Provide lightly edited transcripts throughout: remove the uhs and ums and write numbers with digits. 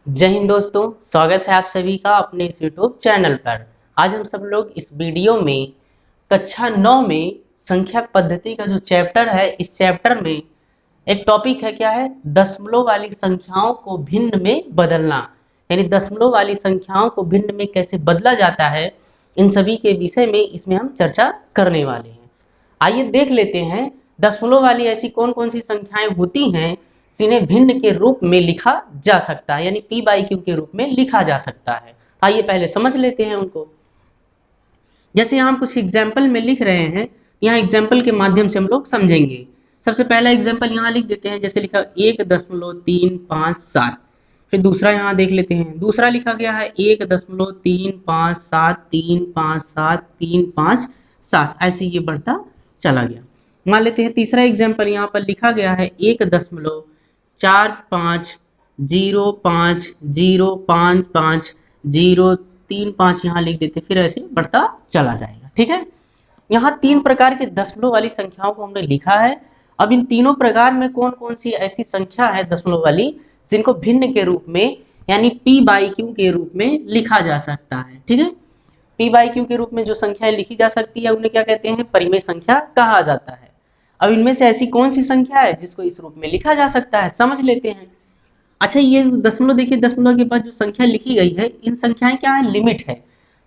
जय हिंद दोस्तों, स्वागत है आप सभी का अपने इस यूट्यूब चैनल पर। आज हम सब लोग इस वीडियो में कक्षा 9 में संख्या पद्धति का जो चैप्टर है, इस चैप्टर में एक टॉपिक है, क्या है, दशमलव वाली संख्याओं को भिन्न में बदलना। यानी दशमलव वाली संख्याओं को भिन्न में कैसे बदला जाता है, इन सभी के विषय में इसमें हम चर्चा करने वाले हैं। आइए देख लेते हैं दशमलव वाली ऐसी कौन कौन सी संख्याएं होती हैं जिन्हें भिन्न के रूप में लिखा जा सकता है, यानी पी बाई क्यू के रूप में लिखा जा सकता है। आइए पहले समझ लेते हैं उनको। जैसे यहाँ हम कुछ एग्जाम्पल में लिख रहे हैं, यहाँ एग्जाम्पल के माध्यम से हम लोग समझेंगे। सबसे पहला एग्जाम्पल यहाँ लिख देते हैं, जैसे लिखा 1.357। फिर दूसरा यहाँ देख लेते हैं, दूसरा लिखा गया है 1.357357357 ऐसे ये बढ़ता चला गया। मान लेते हैं तीसरा एग्जाम्पल यहाँ पर लिखा गया है 1.4505505535 यहाँ लिख देते, फिर ऐसे बढ़ता चला जाएगा। ठीक है, यहाँ तीन प्रकार के दशमलव वाली संख्याओं को हमने लिखा है। अब इन तीनों प्रकार में कौन कौन सी ऐसी संख्या है दशमलव वाली जिनको भिन्न के रूप में यानी पी बाई क्यू के रूप में लिखा जा सकता है। ठीक है, पी बाई क्यू के रूप में जो संख्याएं लिखी जा सकती है उन्हें क्या कहते हैं, परिमेय संख्या कहा जाता है। अब इनमें से ऐसी कौन सी संख्या है जिसको इस रूप में लिखा जा सकता है, समझ लेते हैं। अच्छा, ये दशमलव देखिए, दशमलव के बाद जो संख्या लिखी गई है, इन संख्याएं क्या है, लिमिट है।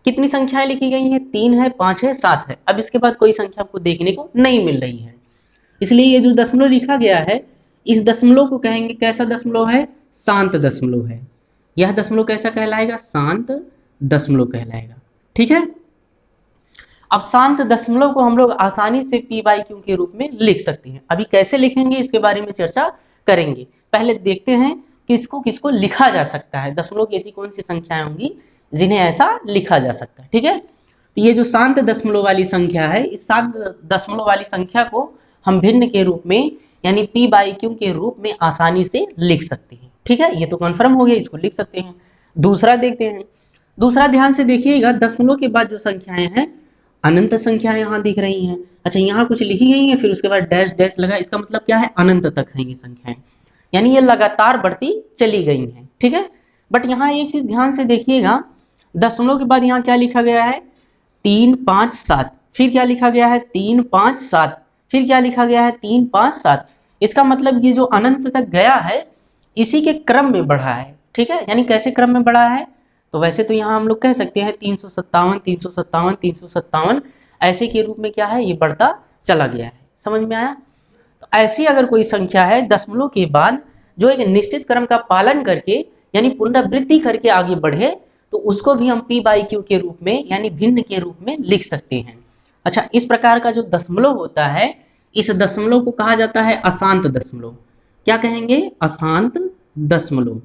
कितनी संख्याएं लिखी गई हैं, 3 है, 5 है, 7 है। अब इसके बाद कोई संख्या आपको देखने को नहीं मिल रही है, इसलिए ये जो दशमलव लिखा गया है, इस दशमलव को कहेंगे कैसा दशमलव है, शांत दशमलव है। यह दशमलव कैसा कहलाएगा, शांत दशमलव कहलाएगा। ठीक है, अब शांत दशमलव को हम लोग आसानी से पी बाई क्यू के रूप में लिख सकते हैं। अभी कैसे लिखेंगे इसके बारे में चर्चा करेंगे। पहले देखते हैं कि इसको किसको लिखा जा सकता है, दशमलव की ऐसी कौन सी संख्याएं होंगी जिन्हें ऐसा लिखा जा सकता है। ठीक है, तो ये जो शांत दशमलव वाली संख्या है, इस शांत दशमलव वाली संख्या को हम भिन्न के रूप में यानी पी बाई क्यू के रूप में आसानी से लिख सकते हैं। ठीक है, ये तो कन्फर्म हो गया, इसको लिख सकते हैं। दूसरा देखते हैं, दूसरा ध्यान से देखिएगा, दशमलव के बाद जो संख्याएं हैं अनंत संख्या यहाँ दिख रही हैं। अच्छा, यहाँ कुछ लिखी गई है, फिर उसके बाद डैश डैश लगा, इसका मतलब क्या है, अनंत तक है ये संख्याएं, यानी ये लगातार बढ़ती चली गई हैं। ठीक है, बट यहाँ एक चीज ध्यान से देखिएगा, दशमलव के बाद यहाँ क्या लिखा गया है, 357। फिर क्या लिखा गया है, 357। फिर क्या लिखा गया है, 357। इसका मतलब ये जो अनंत तक गया है इसी के क्रम में बढ़ा है। ठीक है, यानी कैसे क्रम में बढ़ा है, तो वैसे तो यहाँ हम लोग कह सकते हैं 357 357 357 ऐसे के रूप में क्या है, ये बढ़ता चला गया है। समझ में आया। तो ऐसी अगर कोई संख्या है दशमलव के बाद जो एक निश्चित क्रम का पालन करके यानी पुनरावृत्ति करके आगे बढ़े, तो उसको भी हम पी बाई क्यू के रूप में यानी भिन्न के रूप में लिख सकते हैं। अच्छा, इस प्रकार का जो दशमलव होता है, इस दशमलव को कहा जाता है अशांत दशमलव। क्या कहेंगे, अशांत दशमलव।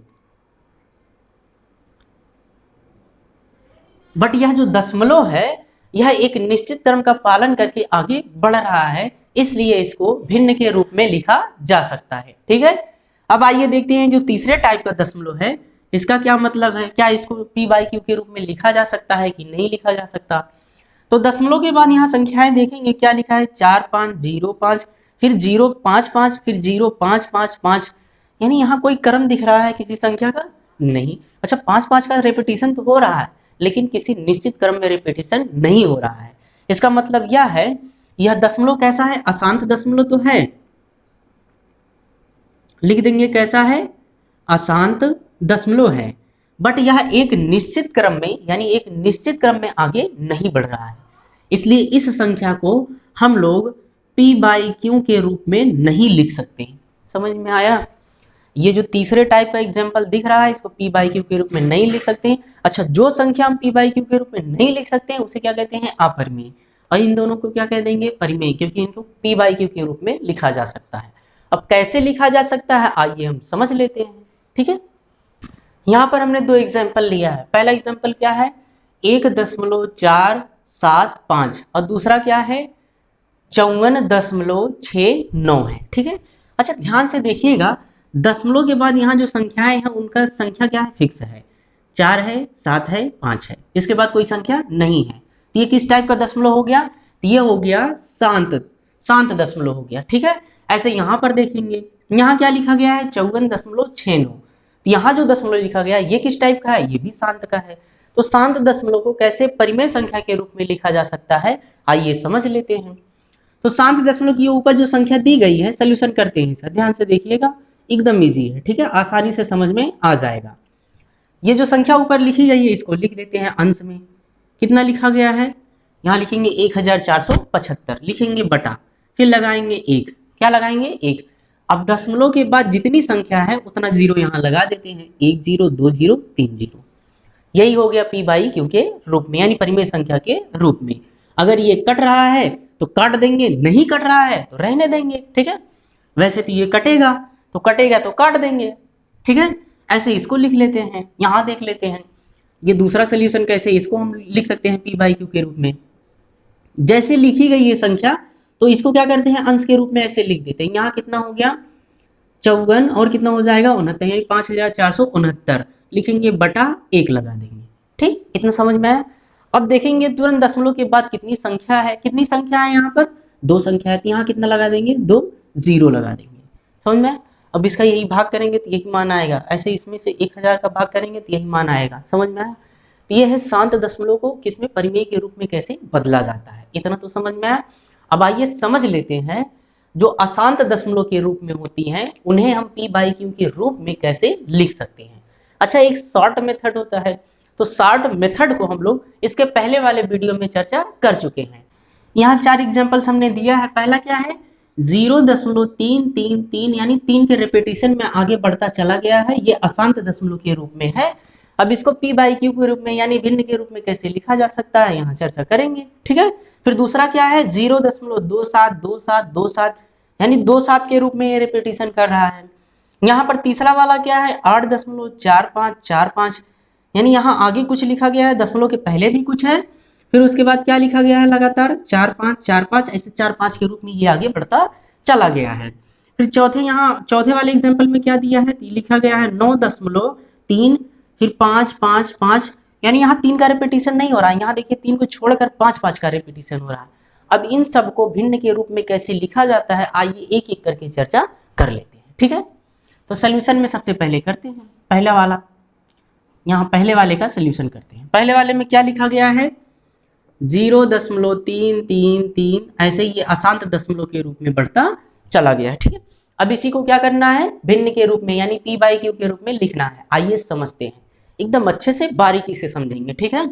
बट यह जो दशमलव है, यह एक निश्चित क्रम का पालन करके आगे बढ़ रहा है, इसलिए इसको भिन्न के रूप में लिखा जा सकता है। ठीक है, अब आइए देखते हैं जो तीसरे टाइप का दशमलव है, इसका क्या मतलब है, क्या इसको पी बाई क्यू के रूप में लिखा जा सकता है कि नहीं लिखा जा सकता। तो दशमलव के बाद यहाँ संख्याएं देखेंगे, क्या लिखा है, 4505, फिर 055, फिर 0555, यानी यहाँ कोई क्रम दिख रहा है किसी संख्या का, नहीं। अच्छा, 55 का रेपिटेशन तो हो रहा है, लेकिन किसी निश्चित क्रम में रिपीटेशन नहीं हो रहा है। इसका मतलब यह है, यह दशमलव कैसा है, अशांत दशमलव तो है, लिख देंगे कैसा है, अशांत दशमलव है, बट यह एक निश्चित क्रम में यानी एक निश्चित क्रम में आगे नहीं बढ़ रहा है, इसलिए इस संख्या को हम लोग पी बाई क्यू के रूप में नहीं लिख सकते। समझ में आया। ये जो तीसरे टाइप का एग्जाम्पल दिख रहा है, इसको पी बाई क्यू के रूप में नहीं लिख सकते हैं। अच्छा, जो संख्या हम पी बाई क्यू के रूप में नहीं लिख सकते हैं उसे क्या कहते हैं, अपरिमेय, और इन दोनों को क्या कह देंगे, परिमेय, क्योंकि इनको पी बाई क्यू के रूप में लिखा जा सकता है। अब कैसे लिखा जा सकता है, आइए हम समझ लेते हैं। ठीक है, यहाँ पर हमने दो एग्जाम्पल लिया है। पहला एग्जाम्पल क्या है, 1.475 और दूसरा क्या है, 54.69 है। ठीक है, अच्छा ध्यान से देखिएगा, दशमलव के बाद यहाँ जो संख्याएं हैं उनका संख्या क्या है, फिक्स है, 4 है, 7 है, 5 है, इसके बाद कोई संख्या नहीं है। तो ये किस टाइप का दशमलव हो गया, तो ये हो गया शांत दशमलव हो गया। ठीक है, ऐसे यहाँ पर देखेंगे, यहाँ क्या लिखा गया है, 54.69, तो यहाँ जो दशमलव लिखा गया ये किस टाइप का है, ये भी शांत का है। तो शांत दशमलव को कैसे परिमेय संख्या के रूप में लिखा जा सकता है, आइए समझ लेते हैं। तो शांत दशमलव के ऊपर जो संख्या दी गई है, सोल्यूशन करते हैं सर, ध्यान से देखिएगा, एकदम इजी है, ठीक है, आसानी से समझ में आ जाएगा। ये जो संख्या ऊपर लिखी गई है इसको लिख देते हैं अंश में। कितना लिखा गया है, यहाँ लिखेंगे 1475, लिखेंगे बटा, फिर लगाएंगे 1, क्या लगाएंगे 1। अब दशमलव के बाद जितनी संख्या है उतना जीरो यहाँ लगा देते हैं, 1 0 2 0 3 0। यही हो गया पी बाई क्यू के रूप में, यानी परिमेय संख्या के रूप में। अगर ये कट रहा है तो काट देंगे, नहीं कट रहा है तो रहने देंगे, ठीक है। वैसे तो ये कटेगा तो काट देंगे, ठीक है। ऐसे इसको लिख लेते हैं। यहाँ देख लेते हैं ये दूसरा सोल्यूशन कैसे, इसको हम लिख सकते हैं पी बाई क्यू के रूप में। जैसे लिखी गई ये संख्या तो इसको क्या करते हैं, अंश के रूप में ऐसे लिख देते हैं। यहाँ कितना हो गया 54 और कितना हो जाएगा 69, यानी 5469 लिखेंगे बटा 1 लगा देंगे, ठीक, इतना समझ में आया। अब देखेंगे तुरंत दशमलव के बाद कितनी संख्या है, कितनी संख्या है यहाँ पर 2 संख्या है, तो यहाँ कितना लगा देंगे 2 0 लगा देंगे, समझ में। अब इसका यही भाग करेंगे तो यही मान आएगा, ऐसे इसमें से 1000 का भाग करेंगे तो यही मान आएगा, समझ में आया। तो ये है शांत दशमलव को किसमें परिमेय के रूप में कैसे बदला जाता है, इतना तो समझ में आया। अब आइए समझ लेते हैं जो अशांत दशमलव के रूप में होती हैं उन्हें हम पी बाई क्यू के रूप में कैसे लिख सकते हैं। अच्छा, एक शॉर्ट मेथड होता है, तो शॉर्ट मेथड को हम लोग इसके पहले वाले वीडियो में चर्चा कर चुके हैं। यहाँ 4 एग्जाम्पल्स हमने दिया है। पहला क्या है 0.333, यानी 3 के रेपिटेशन में आगे बढ़ता चला गया है, ये अशांत दशमलव के रूप में है। अब इसको पी बाई क्यू के रूप में यानी भिन्न के रूप में कैसे लिखा जा सकता है, यहाँ चर्चा करेंगे, ठीक है। फिर दूसरा क्या है 0.272727, यानी 2 7 के रूप में ये रेपिटेशन कर रहा है। यहाँ पर तीसरा वाला क्या है 8.4545, यानी यहाँ आगे कुछ लिखा गया है, दशमलव के पहले भी कुछ है, फिर उसके बाद क्या लिखा गया है लगातार 4 5 4 5, ऐसे 4 5 के रूप में ये आगे बढ़ता चला गया है। फिर चौथे वाले एग्जाम्पल में क्या दिया है, लिखा गया है 9.3, फिर 5 5 5, यानी यहाँ 3 का रेपिटेशन नहीं हो रहा है, यहाँ देखिए 3 को छोड़कर 5 5 का रेपिटेशन हो रहा है। अब इन सबको भिन्न के रूप में कैसे लिखा जाता है, आइए एक एक करके चर्चा कर लेते हैं, ठीक है। तो सोल्यूशन में सबसे पहले करते हैं पहला वाला, यहाँ पहले वाले का सोल्यूशन करते हैं। पहले वाले में क्या लिखा गया है 0.333, ऐसे ही ये अशांत दशमलव के रूप में बढ़ता चला गया है, ठीक है। अब इसी को क्या करना है भिन्न के रूप में यानी पी बाई क्यू के रूप में लिखना है। आइए समझते हैं, एकदम अच्छे से बारीकी से समझेंगे, ठीक है।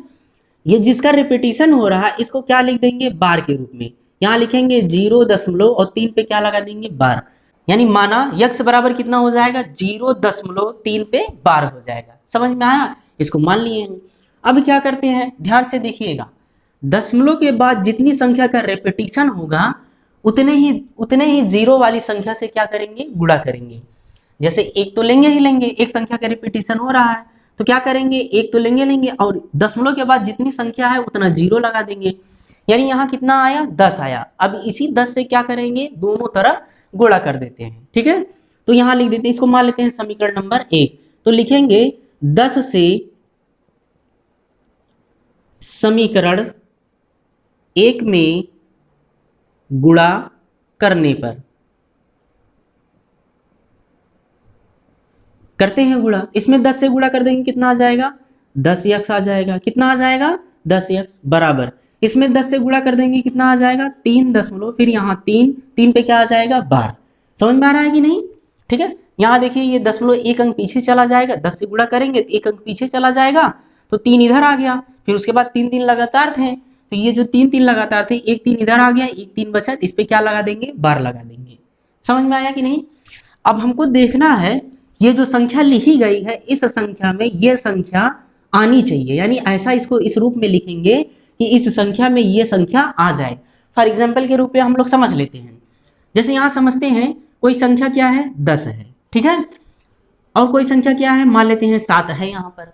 ये जिसका रिपीटिशन हो रहा है इसको क्या लिख देंगे बार के रूप में, यहाँ लिखेंगे 0 और 3 पे क्या लगा देंगे बार, यानी माना यक्स बराबर कितना हो जाएगा 0.3 पे बार हो जाएगा, समझ में आया, इसको मान लिए हैं। अब क्या करते हैं ध्यान से देखिएगा, दशमलव के बाद जितनी संख्या का रेपिटेशन होगा उतने ही जीरो वाली संख्या से क्या करेंगे गुणा करेंगे। जैसे एक तो लेंगे ही लेंगे, एक संख्या का रिपीटिशन हो रहा है तो क्या करेंगे एक तो लेंगे और दशमलव के बाद जितनी संख्या है उतना जीरो लगा देंगे, यानी यहाँ कितना आया 10 आया। अब इसी 10 से क्या करेंगे दोनों तरफ गुणा कर देते हैं, ठीक है। तो यहाँ लिख देते हैं, इसको मान लेते हैं समीकरण नंबर 1। तो लिखेंगे 10 से समीकरण 1 में गुणा करने पर, करते हैं गुणा, इसमें 10 से गुणा कर देंगे कितना आ जाएगा 10x आ जाएगा, कितना आ जाएगा 10x बराबर, इसमें 10 से गुणा कर देंगे कितना आ जाएगा 3 दशमलव, फिर यहाँ 3 पे क्या आ जाएगा 12, समझ में आ रहा है कि नहीं, ठीक है। यहाँ देखिए ये दशमलव 1 अंक पीछे चला जाएगा, 10 से गुणा करेंगे तो 1 अंक पीछे चला जाएगा, तो 3 इधर आ गया, फिर उसके बाद 3 3 लगातार थे, तो ये जो 3 3 लगातार थे 1 3 इधर आ गया, 1 3 बचा, इस पे क्या लगा देंगे 12 लगा देंगे, समझ में आया कि नहीं। अब हमको देखना है ये जो संख्या लिखी गई है इस संख्या में ये संख्या आनी चाहिए, यानी ऐसा इसको इस रूप में लिखेंगे कि इस संख्या में ये संख्या आ जाए। फॉर एग्जाम्पल के रूप में हम लोग समझ लेते हैं, जैसे यहाँ समझते हैं कोई संख्या क्या है 10 है, ठीक है, और कोई संख्या क्या है मान लेते हैं 7 है यहाँ पर,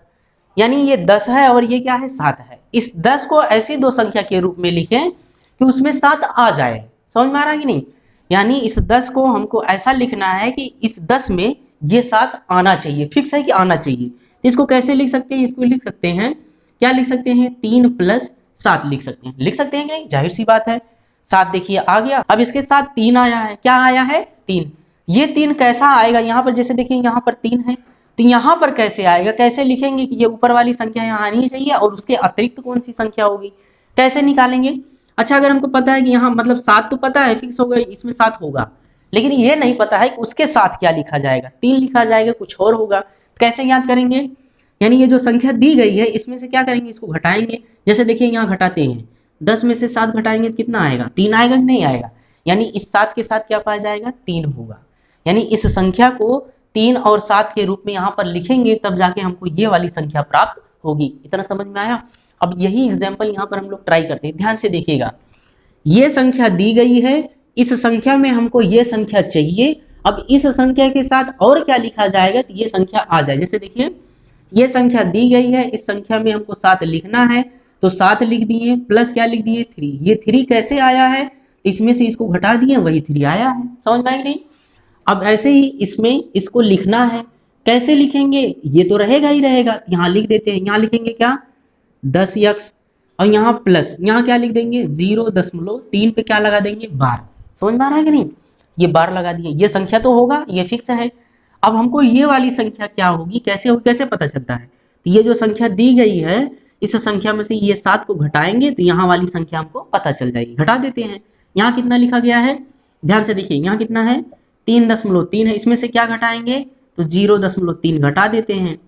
यानी ये 10 है और ये क्या है 7 है। इस 10 को ऐसी दो संख्या के रूप में लिखें कि उसमें 7 आ जाए, समझ में आ रहा है कि नहीं। यानी इस 10 को हमको ऐसा लिखना है कि इस 10 में ये 7 आना चाहिए, फिक्स है कि आना चाहिए। तो इसको कैसे लिख सकते हैं, इसको लिख सकते हैं, क्या लिख सकते हैं 3 + 7 लिख सकते हैं, लिख सकते हैं कि नहीं, जाहिर सी बात है 7 देखिए आ गया, अब इसके साथ 3 आया है, क्या आया है 3, ये 3 कैसा आएगा यहाँ पर, जैसे देखिए यहाँ पर 3 है तो यहाँ पर कैसे आएगा, कैसे लिखेंगे कि ये ऊपर वाली संख्या यहाँ आनी चाहिए और उसके अतिरिक्त कौन सी संख्या होगी, कैसे निकालेंगे। अच्छा, अगर हमको पता है कि यहाँ मतलब 7 तो पता है फिक्स हो गई, इसमें 7 होगा, लेकिन ये नहीं पता है कि उसके साथ क्या लिखा जाएगा, 3 लिखा जाएगा, कुछ और होगा, कैसे याद करेंगे। यानी ये जो संख्या दी गई है इसमें से क्या करेंगे, इसको घटाएंगे। जैसे देखिए यहाँ घटाते हैं, 10 में से 7 घटाएंगे तो कितना आएगा, 3 आएगा कि नहीं आएगा। यानी इस 7 के साथ क्या पाया जाएगा, 3 होगा। यानी इस संख्या को 3 और 7 के रूप में यहाँ पर लिखेंगे, तब जाके हमको ये वाली संख्या प्राप्त होगी। इतना समझ में आया। अब यही एग्जाम्पल यहाँ पर हम लोग ट्राई करते हैं, ध्यान से देखिएगा। ये संख्या दी गई है, इस संख्या में हमको ये संख्या चाहिए। अब इस संख्या के साथ और क्या लिखा जाएगा तो ये संख्या आ जाए। जैसे देखिए ये संख्या दी गई है, इस संख्या में हमको 7 लिखना है, तो 7 लिख दिए, प्लस क्या लिख दिए, 3। ये 3 कैसे आया है, इसमें से इसको घटा दिए, वही 3 आया है। समझ में आई नहीं। अब ऐसे ही इसमें इसको लिखना है, कैसे लिखेंगे, ये तो रहेगा ही रहेगा, यहाँ लिख देते हैं। यहाँ लिखेंगे क्या, 10x, और यहाँ प्लस, यहाँ क्या लिख देंगे, 0.3 पे क्या लगा देंगे, बार। समझ में आ रहा है कि नहीं, ये बार लगा दिए। ये संख्या तो होगा, ये फिक्स है। अब हमको ये वाली संख्या क्या होगी, कैसे होगी, कैसे पता चलता है, तो ये जो संख्या दी गई है इस संख्या में से ये 7 को घटाएंगे तो यहाँ वाली संख्या हमको पता चल जाएगी। घटा देते हैं। यहाँ कितना लिखा गया है, ध्यान से देखिए, यहाँ कितना है, 3.3 है, इसमें से क्या घटाएंगे तो 0.3 घटा देते हैं।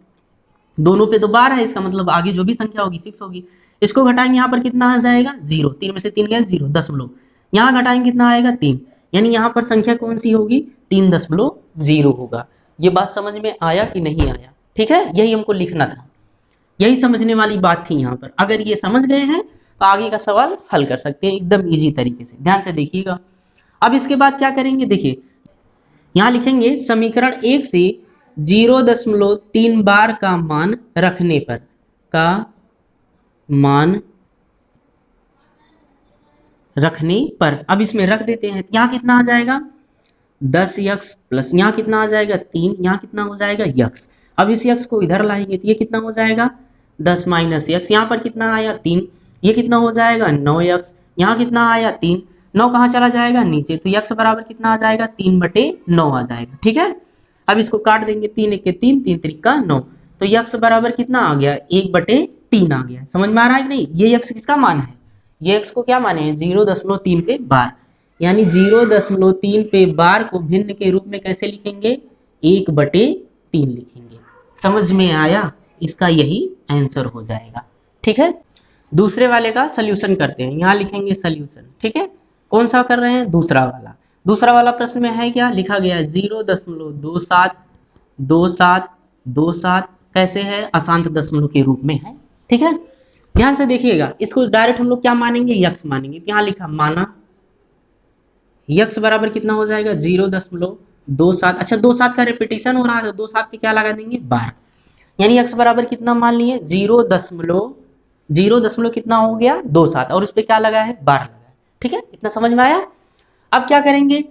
दोनों पे तो बार है, इसका मतलब आगे जो भी संख्या होगी फिक्स होगी। इसको घटाएंगे, यहाँ पर कितना आ जाएगा, 0, 3 में से 3 गया 0, दशमलव। यहाँ घटाएंगे कितना आएगा, 3। यानी यहाँ पर संख्या कौन सी होगी, 3.0 होगा। ये बात समझ में आया कि नहीं आया, ठीक है, यही हमको लिखना था, यही समझने वाली बात थी यहाँ पर। अगर ये समझ गए हैं तो आगे का सवाल हल कर सकते हैं एकदम इजी तरीके से। ध्यान से देखिएगा। अब इसके बाद क्या करेंगे, देखिए यहाँ लिखेंगे समीकरण 1 से 0.3 बार का मान रखने पर, का मान रखने पर, अब इसमें रख देते हैं। यहाँ कितना आ जाएगा, 10x प्लस यहाँ कितना आ जाएगा, 3, यहाँ कितना हो जाएगा, x। अब इस x को इधर लाएंगे तो ये कितना हो जाएगा, 10 माइनस x। यहाँ पर कितना आया, 3, ये कितना हो जाएगा, 9x। यहाँ कितना आया, 3, 9 कहाँ चला जाएगा, नीचे, तो x बराबर कितना आ जाएगा, 3/9 आ जाएगा। ठीक है, अब इसको काट देंगे, 3 1 3, 3 3 का 9, तो x बराबर कितना आ गया, 1/3 आ गया। समझ में आ रहा है कि नहीं। ये x किसका मान है, ये x को क्या माने हैं, 0.3 पे बार। यानी 0.3 पे बार को भिन्न के रूप में कैसे लिखेंगे, 1/3 लिखेंगे। समझ में आया, इसका यही आंसर हो जाएगा। ठीक है, दूसरे वाले का सल्यूशन करते हैं। यहाँ लिखेंगे सल्यूशन। ठीक है, कौन सा कर रहे हैं, दूसरा वाला। दूसरा वाला प्रश्न में है क्या, लिखा गया है 0.272727 कैसे है, अशांत दशमलव के रूप में है। ठीक है, ध्यान से देखिएगा। इसको डायरेक्ट हम लोग क्या मानेंगे, यक्स मानेंगे। तो यहाँ लिखा माना यक्स बराबर कितना हो जाएगा, 0.27। अच्छा, 27 का रिपीटेशन हो रहा है तो 27 पे क्या लगा देंगे, 12। यानी यक्स बराबर कितना मान लिए, 0.0 कितना हो गया, 27, और उस पर क्या लगा है, 12 लगा है। ठीक है, इतना समझ में आया। अब क्या करेंगे,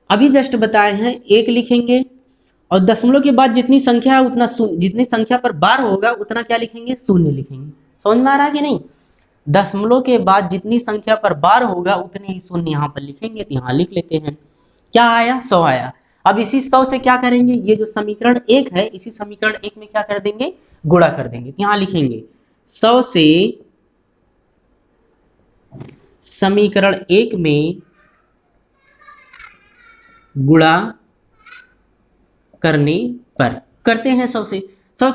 अभी जस्ट बताए हैं, 1 लिखेंगे और दशमलव के बाद जितनी संख्या है उतना जितनी संख्या पर बार होगा उतना क्या लिखेंगे, 0 लिखेंगे। समझ में आ रहा है कि नहीं। दशमलव के बाद जितनी संख्या पर बार होगा उतने ही 0 यहाँ पर लिखेंगे। तो यहाँ लिख लेते हैं, क्या आया, 100 आया। अब इसी 100 से क्या करेंगे, ये जो समीकरण 1 है इसी समीकरण 1 में क्या कर देंगे, गुणा कर देंगे। तो यहाँ लिखेंगे 100 से समीकरण 1 में गुणा करने पर, करते हैं 100 से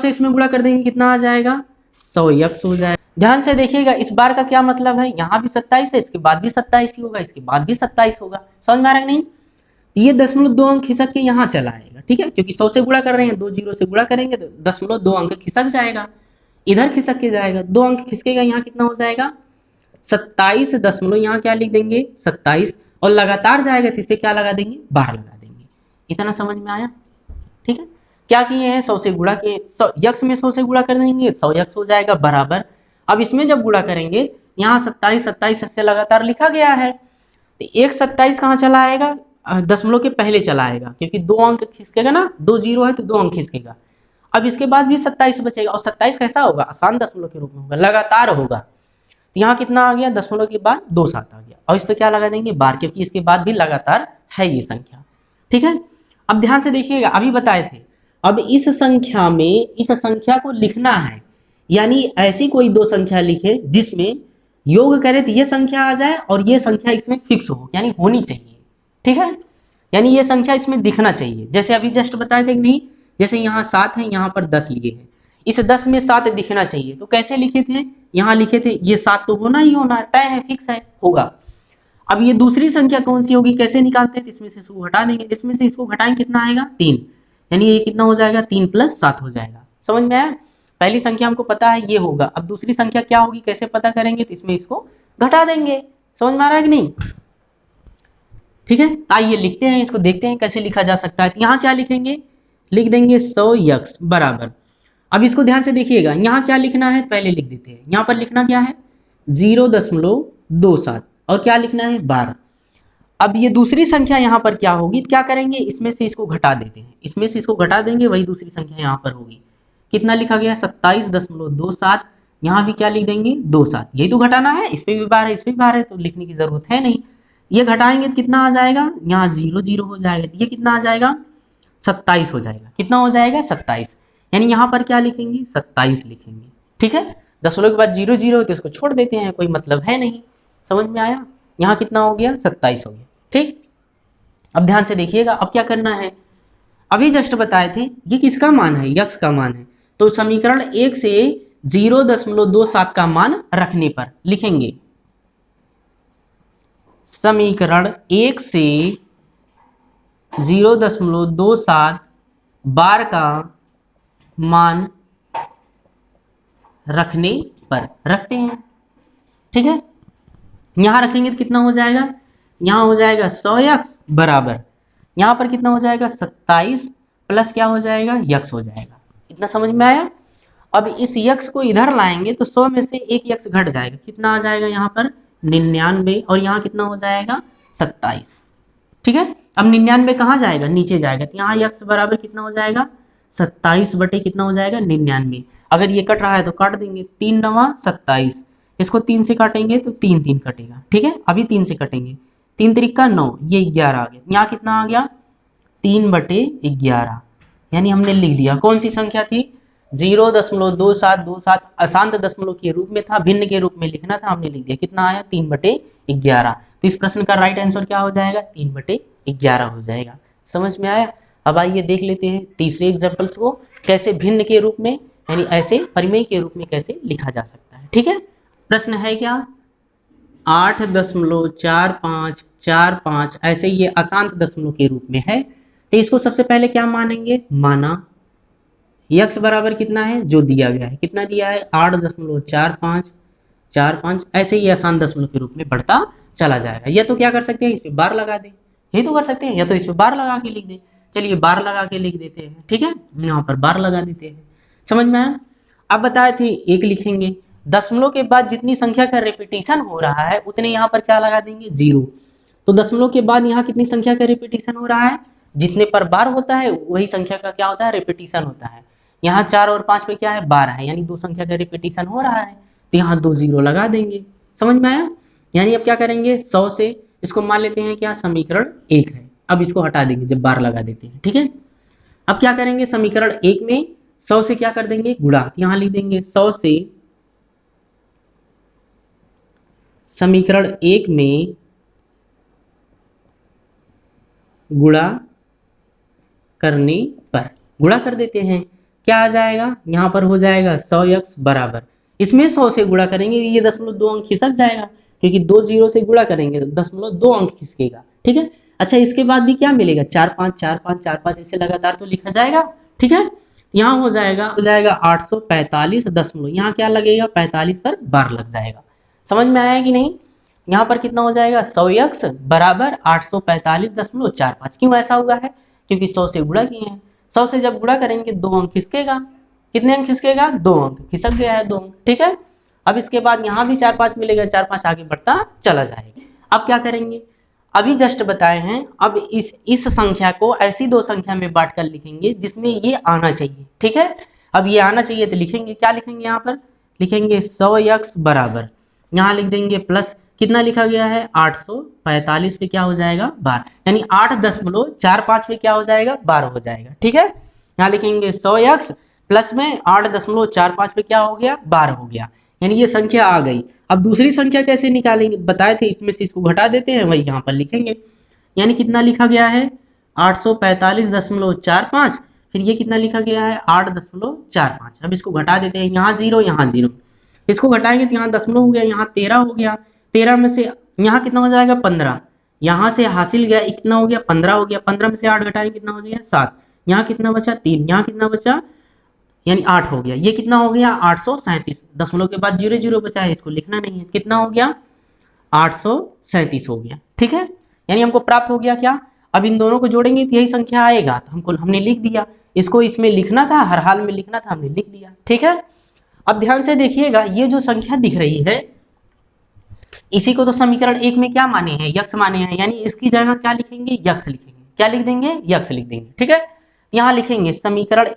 इसमें गुणा कर देंगे, कितना आ जाएगा, 100x हो जाएगा। ध्यान से देखिएगा, इस बार का क्या मतलब है, यहाँ भी 27 है, इसके बाद भी 27 ही होगा, इसके बाद भी 27 होगा। समझ में आ रहा है नहीं। ये 0.2 अंक खिसक के यहाँ चला आएगा। ठीक है, क्योंकि 100 से गुणा कर रहे हैं, 2 0 से गुणा करेंगे तो 0.2 अंक खिसक जाएगा, इधर खिसक के जाएगा, 2 अंक खिसकेगा, यहाँ कितना हो जाएगा, 27 दशमलव, यहाँ क्या लिख देंगे, 27, और लगातार जाएगा तो इस पर क्या लगा देंगे, 12 लगा देंगे। इतना समझ में आया। ठीक है, क्या किए हैं, 100 से गुणा किए, यक्स में 100 से गुणा कर देंगे, 100x हो जाएगा बराबर। अब इसमें जब गुणा करेंगे, यहाँ 27 से लगातार लिखा गया है, तो 1 कहाँ चला आएगा, दशमलव के पहले चला आएगा, क्योंकि 2 अंक खिसकेगा ना, 2 0 है तो 2 अंक खिसकेगा। अब इसके बाद भी 27 बचेगा, और 27 कैसा होगा, आसान दशमलव के रूप में होगा, लगातार होगा। तो यहाँ कितना आ गया, दशमलव के बाद 27 आ गया, और इस पर क्या लगा देंगे, बार, क्योंकि इसके बाद भी लगातार है ये संख्या। ठीक है, अब ध्यान से देखिएगा, अभी बताए थे अब इस संख्या को लिखना है, यानी ऐसी कोई दो संख्या लिखे जिसमें योग करे तो ये संख्या आ जाए और ये संख्या इसमें फिक्स हो, यानी होनी चाहिए। ठीक है, यानी ये संख्या इसमें दिखना चाहिए। जैसे अभी जस्ट बताए थे कि नहीं, जैसे यहाँ 7 है, यहाँ पर 10 लिए हैं, इस 10 में 7 दिखना चाहिए, तो कैसे लिखे थे, यहाँ लिखे थे ये 7 तो होना ही होना है, तय है, फिक्स है, होगा। अब ये दूसरी संख्या कौन सी होगी, कैसे निकालते हैं, तो इसमें से इसको घटा देंगे, इसमें से इसको घटाएंगे कितना आएगा 3, यानी ये कितना हो जाएगा 3 + 7 हो जाएगा। समझ में आया, पहली संख्या हमको पता है ये होगा, अब दूसरी संख्या क्या होगी कैसे पता करेंगे, तो इसमें इसको घटा देंगे। समझ में आ रहा है कि नहीं, ठीक है। आइए लिखते हैं, इसको देखते हैं कैसे लिखा जा सकता है। तो यहाँ क्या लिखेंगे, लिख देंगे 100x बराबर, अब इसको ध्यान से देखिएगा, यहाँ क्या लिखना है पहले लिख देते हैं। यहाँ पर लिखना क्या है 0.27 और क्या लिखना है 12। अब ये दूसरी संख्या यहाँ पर क्या होगी, क्या करेंगे, इसमें से इसको घटा देते हैं, इसमें से इसको घटा देंगे, वही दूसरी संख्या यहाँ पर होगी। कितना लिखा गया 27.27, यहाँ भी क्या लिख देंगे 27, यही तो घटाना है, इस पे भी 12 है, इस पे भी 12 है, तो लिखने की जरूरत है नहीं। ये घटाएंगे तो कितना आ जाएगा, यहाँ 0 0 हो जाएगा, तो ये कितना आ जाएगा 27 हो जाएगा। कितना हो जाएगा 27, यानी यहाँ पर क्या लिखेंगे 27 लिखेंगे। ठीक है, दशमलव के बाद 0 0 तो इसको छोड़ देते हैं, कोई मतलब है नहीं। समझ में आया, यहाँ कितना हो गया 27 हो गया। ठीक, अब ध्यान से देखिएगा, अब क्या करना है, अभी जस्ट बताए थे ये किसका मान है, यक्स का मान है, तो समीकरण 1 से 0.27 का मान रखने पर लिखेंगे, समीकरण 1 से 0.27 बार का मान रखने पर रखते हैं। ठीक है, यहां रखेंगे तो कितना हो जाएगा, यहां हो जाएगा 100x बराबर, यहां पर कितना हो जाएगा 27 प्लस क्या हो जाएगा यक्स हो जाएगा। इतना समझ में आया। अब इस यक्स को इधर लाएंगे तो 100 में से एक यक्स घट जाएगा, कितना आ जाएगा यहाँ पर 99, और यहाँ कितना हो जाएगा 27। ठीक है, अब 99 कहाँ जाएगा, नीचे जाएगा, तो यहाँ यक्स बराबर कितना हो जाएगा 27 बटे कितना हो जाएगा 99। अगर ये कट रहा है तो काट देंगे, 3 9 27, इसको 3 से काटेंगे तो 3 3 कटेगा। ठीक है, अभी 3 से कटेंगे, 3 3 9, ये 11 आ गया, यहाँ कितना आ गया 3 बटे 11, यानी हमने लिख दिया कौन सी संख्या थी 0.2727, अशांत दशमलव के रूप में था, भिन्न के रूप में लिखना था, हमने लिख दिया, कितना आया 3 बटे 11। तो इस प्रश्न का राइट आंसर क्या हो जाएगा 3 बटे 11 हो जाएगा। समझ में आया। अब आइए देख लेते हैं तीसरे एग्जाम्पल्स को, कैसे भिन्न के रूप में यानी ऐसे परिमेय के रूप में कैसे लिखा जा सकता है। ठीक है, प्रश्न है क्या 8.4545, ऐसे ये अशांत दशमलव के रूप में है, तो इसको सबसे पहले क्या मानेंगे, माना यक्स बराबर कितना है जो दिया गया है, कितना दिया है 8.4545, ऐसे ही आसान दशमलव के रूप में बढ़ता चला जाएगा। या तो क्या कर सकते हैं इस पे बार लगा दें, यही तो कर सकते हैं, या तो इस पे बार लगा के लिख दें। चलिए बार लगा के लिख देते हैं। ठीक है, यहाँ पर बार लगा देते हैं। समझ में आया। अब बताए थे एक लिखेंगे, दशमलव के बाद जितनी संख्या का रिपीटिशन हो रहा है उतने यहाँ पर क्या लगा देंगे 0। तो दशमलव के बाद यहाँ कितनी संख्या का रिपीटिशन हो रहा है, जितने पर बार होता है वही संख्या का क्या होता है रिपीटिशन होता है। यहाँ 4 और 5 पे क्या है 12 है, यानी दो संख्या का रिपीटिशन हो रहा है, तो यहाँ 2 0 लगा देंगे। समझ में आया। यानी अब क्या करेंगे 100 से इसको मान लेते हैं क्या समीकरण 1 है, अब इसको हटा देंगे जब बार लगा देते हैं। ठीक है, अब क्या करेंगे समीकरण 1 में 100 से क्या कर देंगे गुणा, यहाँ लिख देंगे 100 से समीकरण 1 में गुणा करने पर, गुणा कर देते हैं, क्या आ जाएगा यहाँ पर हो जाएगा 100x बराबर, इसमें 100 से गुणा करेंगे ये 0.2 अंक खिसक जाएगा, क्योंकि 2 0 से गुणा करेंगे तो 0.2 अंक खिसकेगा। ठीक है, अच्छा इसके बाद भी क्या मिलेगा 4 5 4 5 4 5 ऐसे लगातार तो लिखा जाएगा। ठीक है, यहाँ हो जाएगा 845 यहाँ क्या लगेगा 45 पर बार लग जाएगा। समझ में आया कि नहीं। यहाँ पर कितना हो जाएगा 100x बराबर 845.45। क्यों ऐसा हुआ है, क्योंकि 100 से गुणा किए हैं, 100 से जब गुणा करेंगे 2 अंक खिसकेगा, कितने अंक खिसकेगा 2 अंक, खिसक गया है 2 अंक। ठीक है, अब इसके बाद यहाँ भी 4 5 मिलेगा, 4 5 आगे बढ़ता चला जाएगा। अब क्या करेंगे, अभी जस्ट बताए हैं, अब इस संख्या को ऐसी दो संख्या में बांट कर लिखेंगे जिसमें ये आना चाहिए। ठीक है, अब ये आना चाहिए तो लिखेंगे, क्या लिखेंगे यहाँ पर लिखेंगे 100x बराबर, यहाँ लिख देंगे प्लस कितना लिखा गया है 845 पे क्या हो जाएगा 12, यानी 8.45 पे क्या हो जाएगा 12 हो जाएगा। ठीक है, यहाँ लिखेंगे 100x प्लस में 8.45 पे क्या हो गया 12 हो गया, यानी ये संख्या आ गई। अब दूसरी संख्या कैसे निकालेंगे बताए थे, इसमें से इसको घटा देते हैं, वही यहाँ पर लिखेंगे। यानी कितना लिखा गया है 845.45, फिर ये कितना लिखा गया है 8.45। अब इसको घटा देते हैं, यहाँ 0 यहाँ 0, इसको घटाएंगे तो यहाँ दशमलव हो गया, यहाँ 13 हो गया। 13 में से यहाँ कितना हो जाएगा 15, यहाँ से हासिल गया कितना हो गया 15 हो गया। 15 में से 8 घटाएंगे कितना हो गया 7, यहाँ कितना बचा 3, यहाँ कितना बचा यानी 8 हो गया। ये कितना हो गया 837, दशमलव के बाद 0 0 बचा है, इसको लिखना नहीं है, कितना हो गया 837 हो गया। ठीक है, यानी हमको प्राप्त हो गया क्या, अब इन दोनों को जोड़ेंगे तो यही संख्या आएगा, तो हमने लिख दिया। इसको इसमें लिखना था, हर हाल में लिखना था, हमने लिख दिया। ठीक है, अब ध्यान से देखिएगा, ये जो संख्या दिख रही है इसी को तो समीकरण 1 में क्या माने हैं यक्स माने हैं, यानी इसकी जगह क्या लिखेंगे यक्स लिखेंगे। क्या लिख देंगे यक्स लिख देंगे। ठीक है, यहां लिखेंगे समीकरण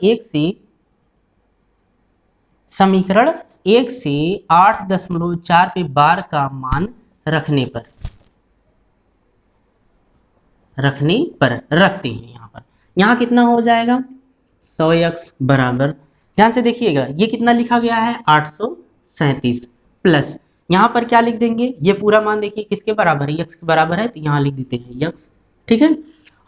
1 से 8.4 पे बार का मान रखने पर रखते हैं। यहाँ कितना हो जाएगा 100x बराबर, ध्यान से देखिएगा ये कितना लिखा गया है 837 प्लस यहाँ पर क्या लिख देंगे, ये पूरा मान देखिए किसके बराबर है x के बराबर है, तो यहाँ लिख देते हैं x। ठीक है,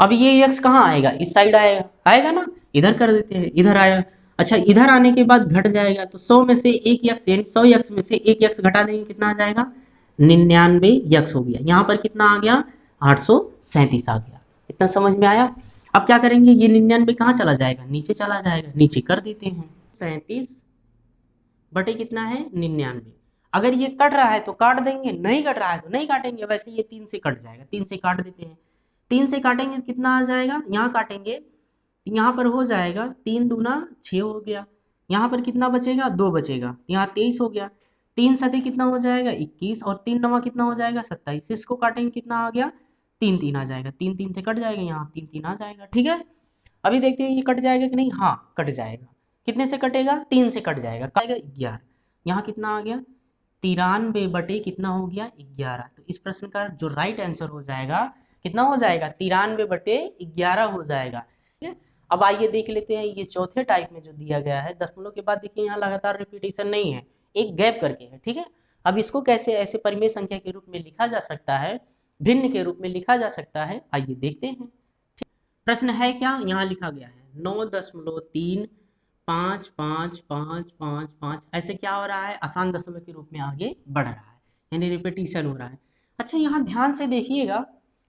अब ये x कहाँ आएगा, इस साइड आएगा ना, इधर कर देते हैं, इधर आया। अच्छा, इधर आने के बाद घट जाएगा, तो 100 में से 1x यानी 100x में से 1x घटा देंगे, कितना आ जाएगा 99x हो गया। यहाँ पर कितना आ गया 837 आ गया। इतना समझ में आया। अब क्या करेंगे, ये 99 कहाँ चला जाएगा नीचे चला जाएगा, नीचे कर देते हैं 37 बटे कितना है 99। अगर ये कट रहा है तो काट देंगे, नहीं कट रहा है तो नहीं काटेंगे, वैसे ये 3 से कट जाएगा, 3 से काट देते हैं। 3 से काटेंगे कितना आ जाएगा, यहाँ काटेंगे यहाँ पर हो जाएगा 3 दूना 6 हो गया, यहाँ पर कितना बचेगा 2 बचेगा, यहाँ 23 हो गया। 3 सतह कितना हो जाएगा 21 और 3 नवा कितना हो जाएगा 27। इसको काटेंगे कितना आ गया 3 3 आ जाएगा, 3 3 से कट जाएगा, यहाँ 3 3 आ जाएगा। ठीक है, अभी देखते हैं ये कट जाएगा कि नहीं, हाँ कट जाएगा। कितने से कटेगा 3 से कट जाएगा, कटेगा 11। यहाँ कितना आ गया 93 बटे कितना हो गया 11। तो इस प्रश्न का जो राइट आंसर हो जाएगा कितना हो जाएगा 93 बटे 11 हो जाएगा। ठीक है, अब आइए देख लेते हैं ये चौथे टाइप में जो दिया गया है दशमलव के बाद देखिए यहाँ लगातार रिपीटेशन नहीं है, एक गैप करके है। ठीक है, अब इसको कैसे ऐसे परिमेय संख्या के रूप में लिखा जा सकता है, भिन्न के रूप में लिखा जा सकता है, आइए देखते हैं। प्रश्न है क्या, यहाँ लिखा गया है 9.3555555, ऐसे क्या हो रहा है आसान दशमलव के रूप में आगे बढ़ रहा है, यानी रिपीटिशन हो रहा है। अच्छा, यहाँ ध्यान से देखिएगा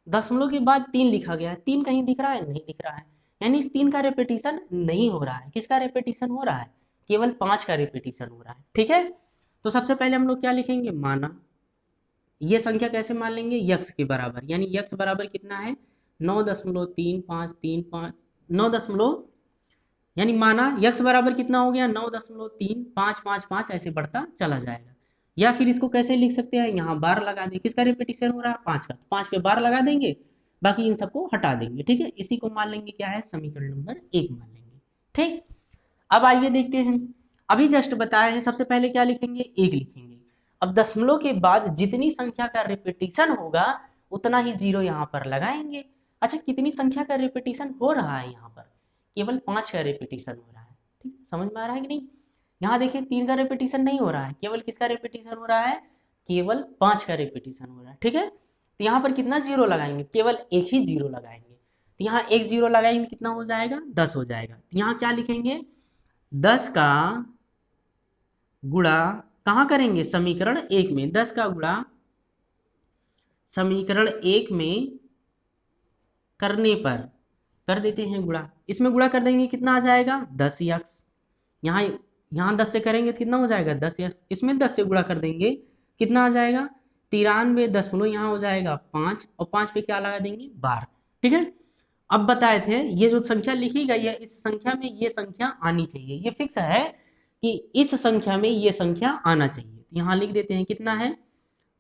दशमलव के बाद 3 लिखा गया है, 3 कहीं दिख रहा है नहीं दिख रहा है, यानी इस 3 का रिपीटिशन नहीं हो रहा है। किसका रिपीटिशन हो रहा है, केवल 5 का रिपीटिशन हो रहा है। ठीक है, तो सबसे पहले हम लोग क्या लिखेंगे, माना ये संख्या कैसे मान लेंगे यक्स के बराबर, यानी यक्स बराबर कितना है 9.3535, 9 यानी माना यक्स बराबर कितना हो गया 9.3555, ऐसे बढ़ता चला जाएगा। या फिर इसको कैसे लिख सकते हैं, यहाँ बार लगा दें, किसका रिपीटिशन हो रहा है 5 का, 5 पे बार लगा देंगे, बाकी इन सबको हटा देंगे। ठीक है, इसी को मान लेंगे क्या है समीकरण नंबर 1 मान लेंगे। ठीक, अब आइए देखते हैं, अभी जस्ट बताए हैं सबसे पहले क्या लिखेंगे 1 लिखेंगे। अब दशमलव के बाद जितनी संख्या का रिपीटिशन होगा उतना ही 0 यहाँ पर लगाएंगे। अच्छा, कितनी संख्या का रिपीटिशन हो रहा है, यहाँ पर केवल 5 का रिपीटिशन हो रहा है। ठीक, समझ में आ रहा है कि नहीं। यहाँ देखिए 3 का रिपीटिशन नहीं हो रहा है, केवल किसका रिपीटिशन हो रहा है, केवल 5 का रिपीटिशन हो रहा है। ठीक है, तो यहाँ पर कितना 0 लगाएंगे, केवल एक ही 0 लगाएंगे, तो यहाँ एक 0 लगाएंगे कितना हो जाएगा 10 हो जाएगा। तो यहाँ क्या लिखेंगे 10 का गुणा कहाँ करेंगे समीकरण 1 में, 10 का गुणा समीकरण 1 में करने पर कर देते हैं गुणा, इसमें गुणा कर देंगे कितना आ जाएगा 10x, यहाँ 10 से करेंगे तो कितना हो जाएगा 10x, इसमें 10 से गुणा कर देंगे कितना आ जाएगा 93 यहाँ हो जाएगा 5 और 5 पे क्या लगा देंगे 12। ठीक है, अब बताए थे ये जो संख्या लिखी गई है इस संख्या में ये संख्या आनी चाहिए, ये फिक्स है कि इस संख्या में ये संख्या आना चाहिए। यहाँ लिख देते हैं कितना है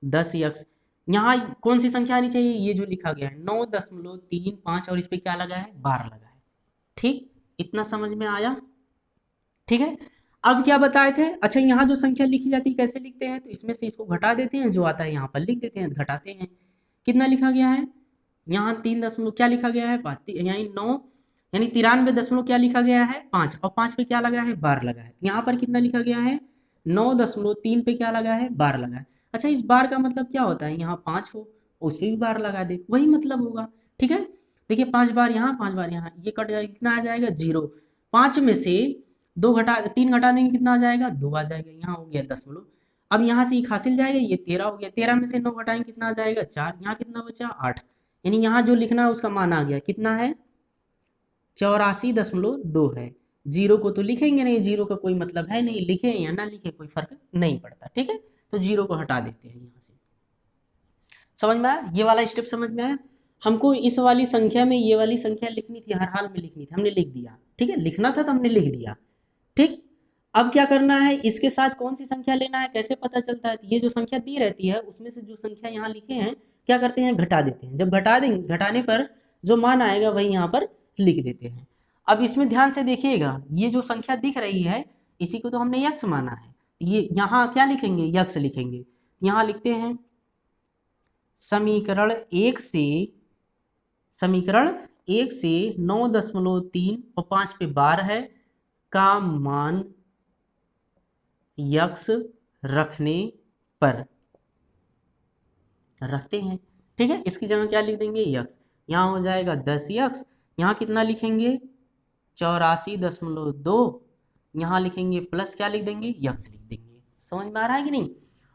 10x, यहाँ कौन सी संख्या आनी चाहिए, ये जो लिखा गया है 9.35 और इस पे क्या लगा है 12 लगा है। ठीक, इतना समझ में आया। ठीक है, अब क्या बताए थे, अच्छा यहाँ जो संख्या लिखी जाती है कैसे लिखते हैं, तो इसमें से इसको घटा देते हैं, जो आता है यहाँ पर लिख देते हैं, घटाते हैं। कितना लिखा गया है यहाँ 3 दशमलव क्या लिखा गया है 5, यानी यानी 93 दशमलव क्या लिखा गया है 5, और 5 पे क्या लगा है बार लगा है। यहाँ पर कितना लिखा गया है 9.3 पे क्या लगा है बार लगा है। अच्छा, इस बार का मतलब क्या होता है, यहाँ 5 हो उस पर भी बार लगा दे, वही मतलब होगा। ठीक है, देखिए 5 बार यहाँ 5 बार यहाँ, ये कट जाएगा, कितना आ जाएगा 0। 5 में से 3 घटा देंगे कितना आ जाएगा 2 आ जाएगा, यहाँ हो गया दशमलव। अब यहाँ से 1 हासिल जाएगा, ये 13 हो गया, 13 में से 9 घटाएंगे कितना आ जाएगा 4, यहाँ कितना बचा 8। यानी यहाँ जो लिखना है उसका मान आ गया, कितना है 84.2 है। जीरो को तो लिखेंगे नहीं, जीरो का कोई मतलब है नहीं, लिखे या ना लिखे कोई फर्क नहीं पड़ता। ठीक है, तो जीरो को हटा देते हैं यहाँ से। समझ में आया, ये वाला स्टेप समझ में आया। हमको इस वाली संख्या में ये वाली संख्या लिखनी थी, हर हाल में लिखनी थी, हमने लिख दिया। ठीक है, लिखना था तो हमने लिख दिया। ठीक, अब क्या करना है, इसके साथ कौन सी संख्या लेना है, कैसे पता चलता है, ये जो संख्या दी रहती है उसमें से जो संख्या यहाँ लिखे हैं क्या करते हैं घटा देते हैं। जब घटा देंगे, घटाने पर जो मान आएगा वही यहाँ पर लिख देते हैं। अब इसमें ध्यान से देखिएगा, ये जो संख्या दिख रही है इसी को तो हमने यक्ष माना है, ये यहाँ क्या लिखेंगे यक्ष लिखेंगे। यहाँ लिखते हैं समीकरण 1 से 9.3 और 5 पे बार है का मान यक्ष रखने पर रखते हैं। ठीक है, इसकी जगह क्या लिख देंगे यक्ष, यहाँ हो जाएगा 10 यक्ष, यहाँ कितना लिखेंगे 84.2, यहाँ लिखेंगे प्लस क्या लिख देंगे यक्ष लिख देंगे। समझ में आ रहा है कि नहीं।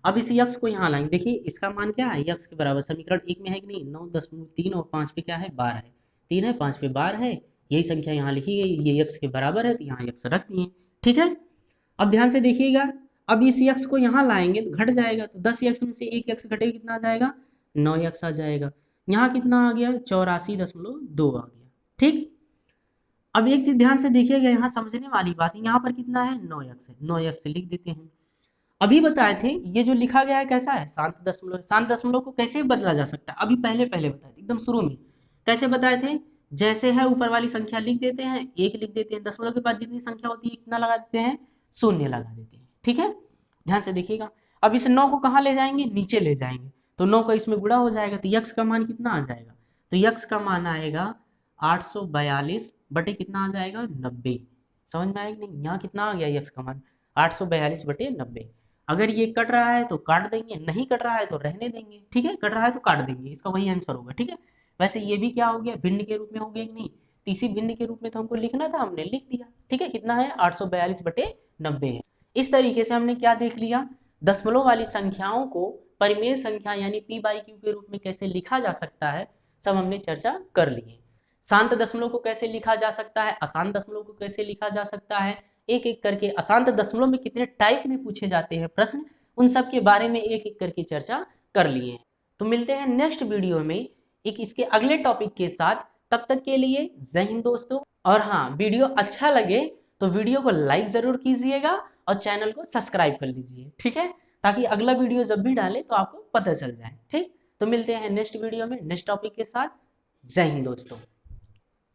अब इस यक्ष को यहाँ लाएंगे, देखिए इसका मान क्या है यक्ष के बराबर, समीकरण 1 में है कि नहीं 9.3 और 5 पे क्या है 12 है, 3 है 5 पे 12 है, यही संख्या यहाँ लिखी गई, ये यक्ष के बराबर है तो यहाँ यक्ष रख दिए। ठीक है, अब ध्यान से देखिएगा, अब इस यक्ष को यहाँ लाएंगे तो घट जाएगा, तो 10 यक्ष में से 1 यक्ष घटेगा कितना आ जाएगा 9 यक्ष आ जाएगा। यहाँ कितना आ गया 84.2 आ गया। ठीक, अब एक चीज ध्यान से देखिएगा, यहाँ समझने वाली बात है, यहाँ पर कितना है 9 यक्ष है, 9 यक्ष लिख देते हैं। अभी बताए थे ये जो लिखा गया है कैसा है शांत दशमलव, शांत दशमलव को कैसे बदला जा सकता है, अभी पहले बताए थे एकदम शुरू में। कैसे बताए थे, जैसे है ऊपर वाली संख्या लिख देते हैं, 1 लिख देते हैं, दशमलव के बाद जितनी संख्या होती है कितना लगा देते हैं 0 लगा देते हैं। ठीक है, ध्यान से देखिएगा, अब इस 9 को कहाँ ले जाएंगे नीचे ले जाएंगे, तो 9 का इसमें गुणा हो जाएगा, तो यक्ष का मान कितना आ जाएगा, तो यक्ष का मान आएगा 842 बटे कितना आ जाएगा 90। समझ में आएगा नहीं, यहाँ कितना आ गया यक्ष का मान 842 बटे 90। अगर ये कट रहा है तो काट देंगे, नहीं कट रहा है तो रहने देंगे। ठीक है, कट रहा है तो काट देंगे, इसका वही आंसर होगा। ठीक है, वैसे ये भी क्या हो गया भिन्न के रूप में हो गया कि नहीं, तीसरी भिन्न के रूप में तो हमको लिखना था, हमने लिख दिया। ठीक है, कितना है 842 बटे 90 है। इस तरीके से हमने क्या देख लिया, दशमलव वाली संख्याओं को परिमेय संख्या यानी p/q के रूप में कैसे लिखा जा सकता है, सब हमने चर्चा कर ली है। शांत दशमलव को कैसे लिखा जा सकता है, अशांत दशमलव को कैसे लिखा जा सकता है, एक एक करके अशांत दशमलव में कितने टाइप में पूछे जाते हैं प्रश्न, उन सब के बारे में एक एक करके चर्चा कर लिए। तो मिलते हैं नेक्स्ट वीडियो में एक इसके अगले टॉपिक के साथ, तब तक के लिए जय हिंद दोस्तों। और हाँ, वीडियो अच्छा लगे तो वीडियो को लाइक जरूर कीजिएगा और चैनल को सब्सक्राइब कर लीजिए। ठीक है, ताकि अगला वीडियो जब भी डाले तो आपको पता चल जाए। ठीक, तो मिलते हैं नेक्स्ट वीडियो में नेक्स्ट टॉपिक के साथ। जय हिंद दोस्तों।